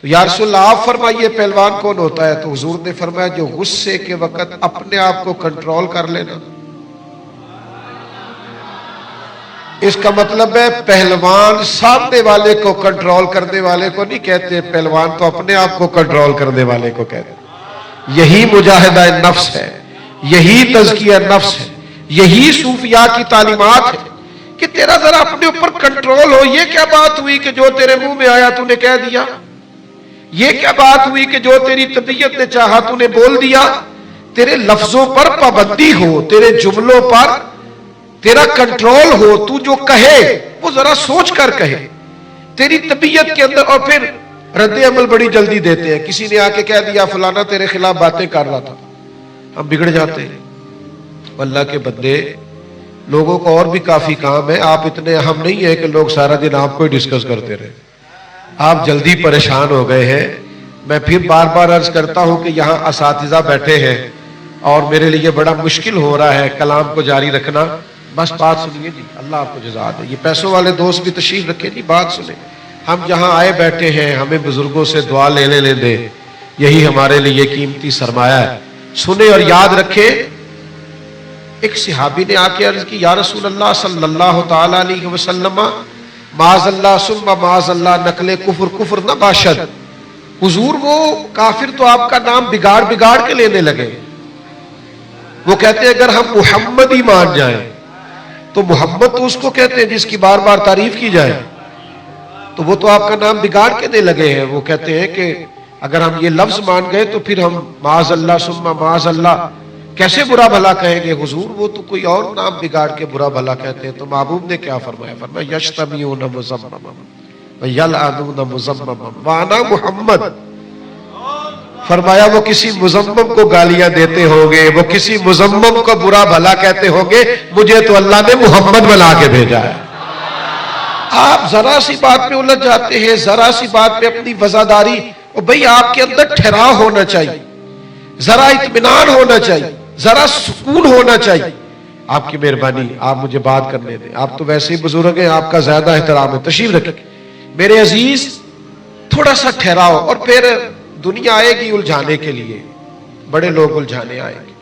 یا رسول اللہ آپ فرمائیے پہلوان کون ہوتا ہے؟ تو حضور نے فرمایا جو غصے کے وقت اپنے آپ کو کنٹرول کر لینا۔ اس کا مطلب ہے پہلوان سامنے والے کو کنٹرول کرنے والے کو نہیں کہتے، پہلوان تو اپنے آپ کو کنٹرول کرنے والے کو کہتے۔ یہی مجاہدہ نفس ہے، یہی تزکیہ نفس ہے، یہی صوفیاء کی تعلیمات ہے کہ تیرا ذرا اپنے اوپر کنٹرول ہو۔ یہ کیا بات ہوئی کہ جو تیرے منہ میں آیا تو نے کہہ دیا؟ یہ کیا بات ہوئی کہ جو تیری طبیعت نے چاہا تو نے بول دیا؟ تیرے لفظوں پر پابندی ہو، تیرے جملوں پر تیرا کنٹرول ہو، تو جو کہے وہ ذرا سوچ کر کہے تیری طبیعت کے اندر۔ اور پھر رد عمل بڑی جلدی دیتے ہیں، کسی نے آ کے کہہ دیا فلانا تیرے خلاف باتیں کر رہا تھا، ہم بگڑ جاتے ہیں۔ اللہ کے بندے، لوگوں کو اور بھی کافی کام ہے، آپ اتنے اہم نہیں ہے کہ لوگ سارا دن آپ کو ہی ڈسکس کرتے رہے۔ آپ جلدی پریشان ہو گئے ہیں۔ میں پھر بار بار عرض کرتا ہوں کہ یہاں اساتذہ بیٹھے ہیں اور میرے لیے بڑا مشکل ہو رہا ہے کلام کو جاری رکھنا۔ بس بات سنیے جی، اللہ آپ کو جزا دے۔ یہ پیسوں والے دوست بھی تشریف رکھیں جی، بات سنیں۔ ہم جہاں آئے بیٹھے ہیں، ہمیں بزرگوں سے دعا لے دے، یہی ہمارے لیے قیمتی سرمایہ ہے۔ سنیں اور یاد رکھیں۔ ایک صحابی نے آ کے عرض کی یا رسول اللہ صلی اللہ تعالی علیہ وسلم، معاذ اللہ ثم معاذ اللہ نقل کفر نہ باشد۔ حضور وہ کافر تو آپ کا نام بگاڑ کے لینے لگے۔ وہ کہتے ہیں اگر ہم محمد ہی مان جائیں تو محمد تو اس کو کہتے ہیں جس کی بار بار تعریف کی جائے، تو وہ تو آپ کا نام بگاڑ کے دے لگے ہیں۔ وہ کہتے ہیں کہ اگر ہم یہ لفظ مان گئے تو پھر ہم معاذ اللہ ثم معاذ اللہ کیسے برا بھلا کہیں گے؟ حضور وہ تو کوئی اور نام بگاڑ کے برا بھلا کہتے ہیں۔ تو محبوب نے کیا فرمایا؟ فرمایا یشتمیون مزمما ویلعنون مزمما وانا محمد۔ فرمایا وہ کسی مزمم کو گالیاں دیتے ہوں گے، وہ کسی مزمم کو برا بھلا کہتے ہوں گے، مجھے تو اللہ نے محمد بنا کے بھیجا ہے۔ آپ ذرا سی بات پہ الجھ جاتے ہیں، ذرا سی بات پہ اپنی وزاداری۔ اور بھئی آپ کے اندر ٹھہراؤ ہونا چاہیے، ذرا اطمینان ہونا چاہیے، ذرا سکون ہونا چاہیے۔ آپ کی مہربانی، آپ مجھے بات کرنے دیں، آپ تو ویسے ہی بزرگ ہیں، آپ کا زیادہ احترام ہے، تشریف رکھیں۔ میرے عزیز تھوڑا سا ٹھہراؤ، اور پھر دنیا آئے گی الجھانے کے لیے، بڑے لوگ الجھانے آئیں گے۔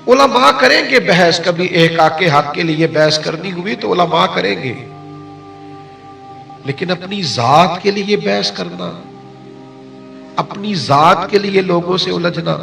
علماء کریں گے بحث، کبھی احقاق حق کے لیے بحث کرنی ہوئی تو علماء کریں گے، لیکن اپنی ذات کے لیے بحث کرنا، اپنی ذات کے لیے لوگوں سے الجھنا،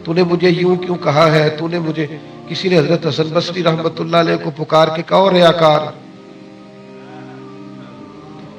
تو نے مجھے یوں کیوں کہا ہے، تو نے مجھے، کسی نے حضرت حسن بصری رحمت اللہ علیہ کو پکار کے کہا اور ریاکار،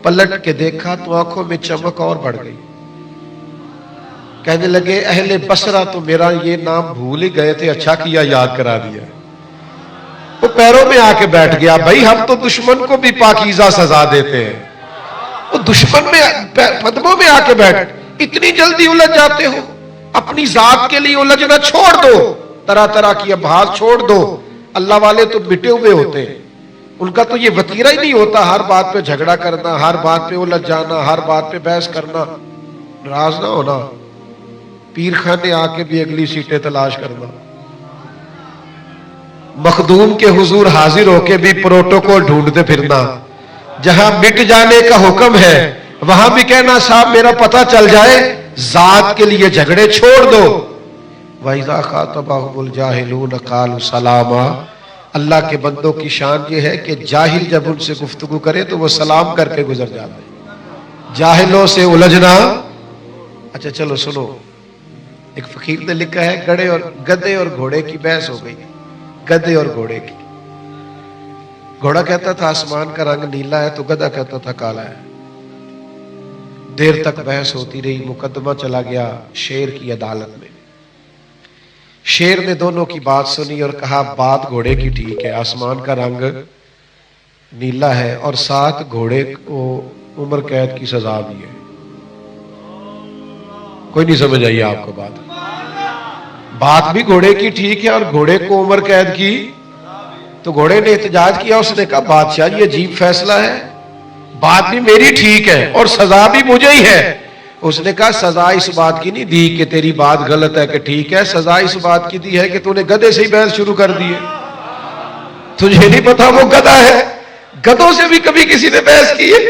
پلٹ کے دیکھا تو آنکھوں میں چمک اور بڑھ گئی۔ کہنے لگے اہل بصرہ تو میرا یہ نام بھول ہی گئے تھے، اچھا کیا یاد کرا دیا۔ وہ پیروں میں آ کے بیٹھ گیا۔ بھائی ہم تو دشمن کو بھی پاکیزہ سزا دیتے ہیں، وہ دشمن میں قدموں میں آ کے بیٹھ۔ اتنی جلدی الجھ جاتے ہو؟ اپنی ذات کے لیے الجھنا چھوڑ دو، طرح طرح کی ابحاث چھوڑ دو۔ اللہ والے تو مٹے ہوئے ہوتے ہیں، ان کا تو یہ وتیرہ ہی نہیں ہوتا ہر بات پہ جھگڑا کرنا، ہر بات پہ الجھ جانا، ہر بات پہ بحث کرنا۔ ناراض نہ ہونا، پیر خانے آ کے بھی اگلی سیٹیں تلاش کرنا، مخدوم کے حضور حاضر ہو کے بھی پروٹوکول ڈھونڈتے پھرنا۔ جہاں مٹ جانے کا حکم ہے وہاں بھی کہنا صاحب میرا پتہ چل جائے، ذات کے لیے جھگڑے چھوڑ دو۔ وَإِذَا خَاطَبَهُمُ الْجَاهِلُونَ قَالُوا سَلَامًا۔ اللہ کے بندوں کی شان یہ ہے کہ جاہل جب ان سے گفتگو کرے تو وہ سلام کر کے گزر جاتے ہیں۔ جاہلوں سے الجھنا۔ اچھا چلو سنو، ایک فقیر نے لکھا ہے گدے اور گھوڑے کی بحث ہو گئی، گدے اور گھوڑے کی۔ گھوڑا کہتا تھا آسمان کا رنگ نیلا ہے تو گدھا کہتا تھا کالا ہے۔ دیر تک بحث ہوتی رہی، مقدمہ چلا گیا شیر کی عدالت میں۔ شیر نے دونوں کی بات سنی اور کہا بات گھوڑے کی ٹھیک ہے، آسمان کا رنگ نیلا ہے اور ساتھ گھوڑے کو عمر قید کی سزا بھی ہے۔ کوئی نہیں سمجھ آئی آپ کو بات بھی گھوڑے کی ٹھیک ہے اور گھوڑے کو عمر قید کی۔ تو گھوڑے نے احتجاج کیا، اس نے کہا بادشاہ یہ عجیب فیصلہ ہے، بات بھی میری ٹھیک ہے اور سزا بھی مجھے ہی ہے۔ اس نے کہا سزا اس بات کی نہیں دی کہ تیری بات غلط ہے کہ ٹھیک ہے، سزا اس بات کی دی ہے کہ تو نے گدھے سے ہی بحث شروع کر دی ہے۔ تجھے نہیں پتا وہ گدھا ہے؟ گدھوں سے بھی کبھی کسی نے بحث کی ہے؟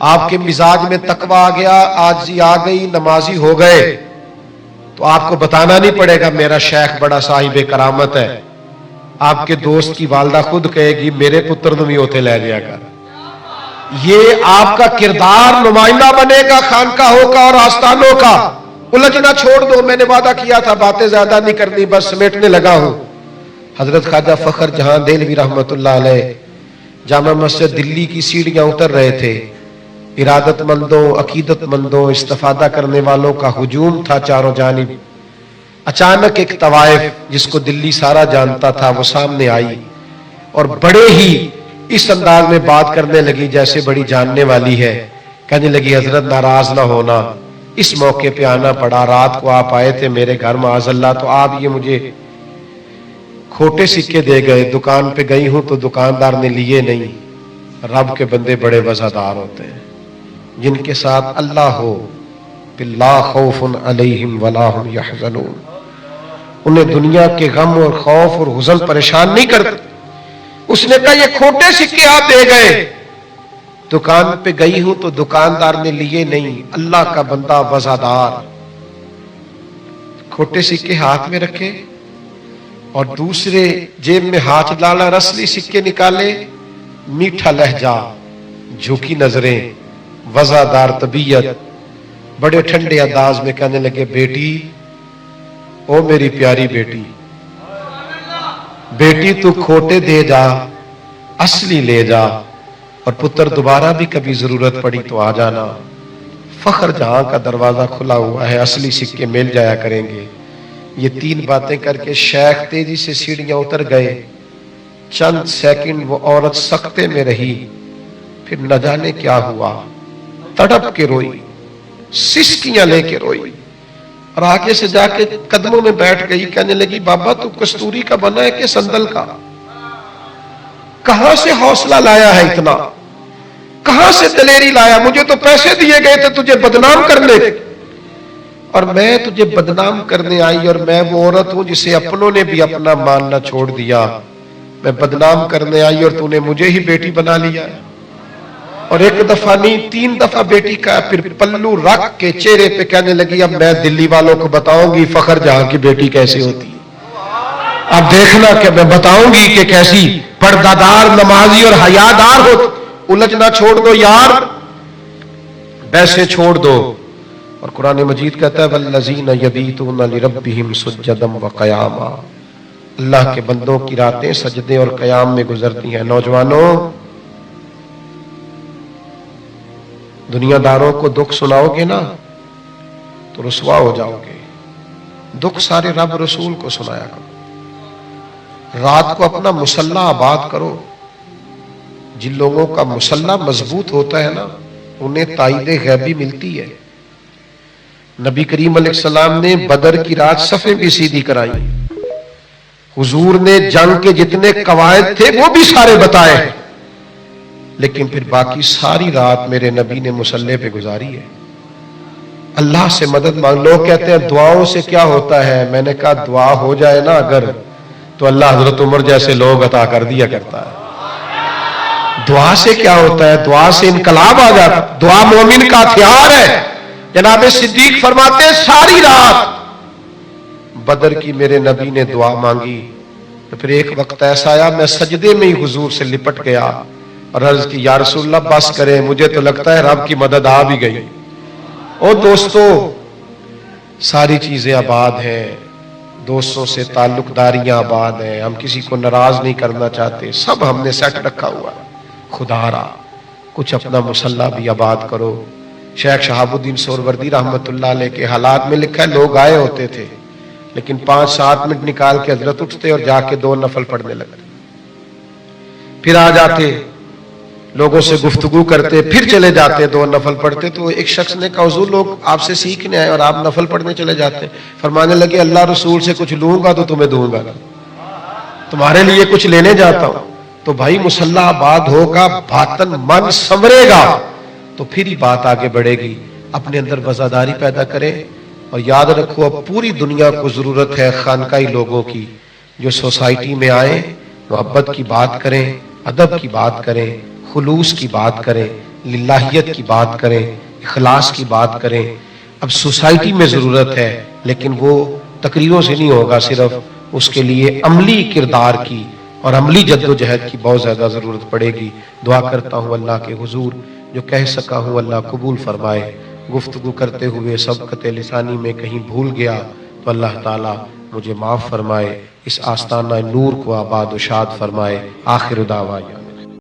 آپ کے مزاج میں تقویٰ آ گیا، عاجزی آ گئی، نمازی ہو گئے، تو آپ کو بتانا نہیں پڑے گا میرا شیخ بڑا صاحب کرامت ہے۔ آپ کے دوست کی والدہ خود کہے گی میرے پتر نو بھی اوتھے لے جایا کر۔ یہ آپ کا کردار نمائندہ بنے گا خانقاہوں کا اور آستانوں کا۔ الجھنا چھوڑ دو، میں نے وعدہ کیا تھا باتیں زیادہ نہیں کرنی، بس سمیٹنے لگا ہوں۔ حضرت خواجہ فخر جہاں دہلوی رحمت اللہ علیہ جامع مسجد دلی کی سیڑھیاں اتر رہے تھے، ارادت مندوں، عقیدت مندوں، استفادہ کرنے والوں کا ہجوم تھا چاروں جانب۔ اچانک ایک طوائف جس کو دلی سارا جانتا تھا وہ سامنے آئی اور بڑے ہی اس انداز میں بات کرنے لگی جیسے بڑی جاننے والی ہے۔ کہنے لگی حضرت ناراض نہ ہونا، اس موقع پہ آنا پڑا، رات کو آپ آئے تھے میرے گھر معاذ اللہ، تو آپ یہ مجھے کھوٹے سکے دے گئے، دکان پہ گئی ہوں تو دکاندار نے لیے نہیں۔ رب کے بندے بڑے وفادار ہوتے ہیں، جن کے ساتھ اللہ ہو باللہ خوف علیہم ولا ہم یحزنون، انہیں دنیا کے غم اور خوف اور حزن پریشان نہیں کرتے۔ اس نے کہا یہ کھوٹے سکے آپ دے گئے، دکان پہ گئی ہوں تو دکاندار نے لیے نہیں، اللہ کا بندہ وفادار، کھوٹے سکے ہاتھ میں رکھے اور دوسرے جیب میں ہاتھ ڈالا، رسلی سکے نکالے، میٹھا لہجہ، جھکی نظریں، وفادار طبیعت، بڑے ٹھنڈے انداز میں کہنے لگے بیٹی، او میری پیاری بیٹی، بیٹی تو کھوٹے دے جا، اصلی لے جا، اور پتر دوبارہ بھی کبھی ضرورت پڑی تو آ جانا، فخر جہاں کا دروازہ کھلا ہوا ہے، اصلی سکے مل جایا کریں گے۔ یہ تین باتیں کر کے شیخ تیزی سے سیڑھیاں اتر گئے۔ چند سیکنڈ وہ عورت سکتے میں رہی، پھر نہ جانے کیا ہوا، تڑپ کے روئی، سسکیاں لے کے روئی، اور آگے سے جا کے قدموں میں بیٹھ گئی۔ کہنے لگی بابا تو کستوری کا بنا ہے کہ سندل کا؟ کہاں سے حوصلہ لایا ہے اتنا؟ کہاں سے دلیری لایا؟ مجھے تو پیسے دیے گئے تھے تجھے بدنام کرنے، اور میں تجھے بدنام کرنے آئی، اور میں وہ عورت ہوں جسے اپنوں نے بھی اپنا ماننا چھوڑ دیا، میں بدنام کرنے آئی اور تو نے مجھے ہی بیٹی بنا لیا۔ اور ایک دفعہ نہیں 3 دفعہ بیٹی کا پھر پلو رکھ کے چہرے پہ کہنے لگی اب میں دلی والوں کو بتاؤں گی فخر جہاں کی بیٹی کیسے ہوتی ہے، اب دیکھنا کہ میں بتاؤں گی کہ کیسی پردہ نمازی اور حیادار ہو۔ الجھنا چھوڑ دو یار، ویسے چھوڑ دو۔ اور قرآن مجید کہتا ہے والذین یبیتون لربہم سجدا وقیاما، اللہ کے بندوں کی راتیں سجدے اور قیام میں گزرتی ہیں۔ نوجوانوں، دنیا داروں کو دکھ سناؤ گے نا تو رسوا ہو جاؤ گے، دکھ سارے رب رسول کو سنایا کرو۔ رات کو اپنا مسلح آباد کرو۔ جن لوگوں کا مسلح مضبوط ہوتا ہے نا انہیں تائید غیبی ملتی ہے۔ نبی کریم علیہ السلام نے بدر کی رات صفیں بھی سیدھی کرائی، حضور نے جنگ کے جتنے قواعد تھے وہ بھی سارے بتائے، لیکن پھر باقی ساری رات میرے نبی نے مسلح پہ گزاری ہے۔ اللہ سے مدد مانگ۔ لوگ کہتے ہیں دعاؤں سے کیا ہوتا ہے، میں نے کہا دعا ہو جائے نا اگر تو اللہ حضرت عمر جیسے لوگ عطا کر دیا کرتا ہے۔ دعا سے کیا ہوتا ہے؟ دعا سے انقلاب آ جاتا، دعا مومن کا ہتھیار ہے۔ جناب صدیق فرماتے ہیں ساری رات بدر کی میرے نبی نے دعا مانگی، تو پھر ایک وقت ایسا آیا میں سجدے میں ہی حضور سے لپٹ گیا اور عرض کی یا رسول اللہ بس کریں، مجھے تو لگتا ہے رب کی مدد آ بھی گئی۔ او دوستو، ساری چیزیں آباد ہیں، دوستوں سے تعلق داریاں آباد ہیں، ہم کسی کو ناراض نہیں کرنا چاہتے، سب ہم نے سیٹ رکھا ہوا ہے۔ خدا را کچھ اپنا مسلح بھی آباد کرو۔ شیخ شہاب الدین سہروردی رحمت اللہ علیہ کے حالات میں لکھا ہے لوگ آئے ہوتے تھے لیکن 5-7 منٹ نکال کے حضرت اٹھتے اور جا کے 2 نفل پڑھنے لگتے، پھر آ جاتے لوگوں سے گفتگو کرتے، پھر چلے جاتے 2 نفل پڑھتے۔ تو ایک شخص نے کہا حضور لوگ آپ سے سیکھنے آئے اور آپ نفل پڑھنے چلے جاتے۔ فرمانے لگے اللہ رسول سے کچھ لوں گا تو تمہیں دوں گا، تمہارے لیے کچھ لینے جاتا ہوں۔ تو بھائی مسلح آباد ہوگا، باطن من سنورے گا تو پھر ہی بات آگے بڑھے گی۔ اپنے اندر وفاداری پیدا کریں اور یاد رکھو اب پوری دنیا کو ضرورت ہے خانقاہی لوگوں کی جو سوسائٹی میں آئیں، محبت کی بات کریں، ادب کی بات کریں، خلوص کی بات کریں، للہیت کی بات کریں، اخلاص کی بات کریں۔ اب سوسائٹی میں ضرورت ہے لیکن وہ تقریروں سے نہیں ہوگا، صرف اس کے لیے عملی کردار کی اور عملی جد و جہد کی بہت زیادہ ضرورت پڑے گی۔ دعا کرتا ہوں اللہ کے حضور جو کہہ سکا ہوں اللہ قبول فرمائے، گفتگو کرتے ہوئے سبقت لسانی میں کہیں بھول گیا تو اللہ تعالیٰ مجھے معاف فرمائے، اس آستانہ نور کو آباد و شاد فرمائے۔ آخر دعوانا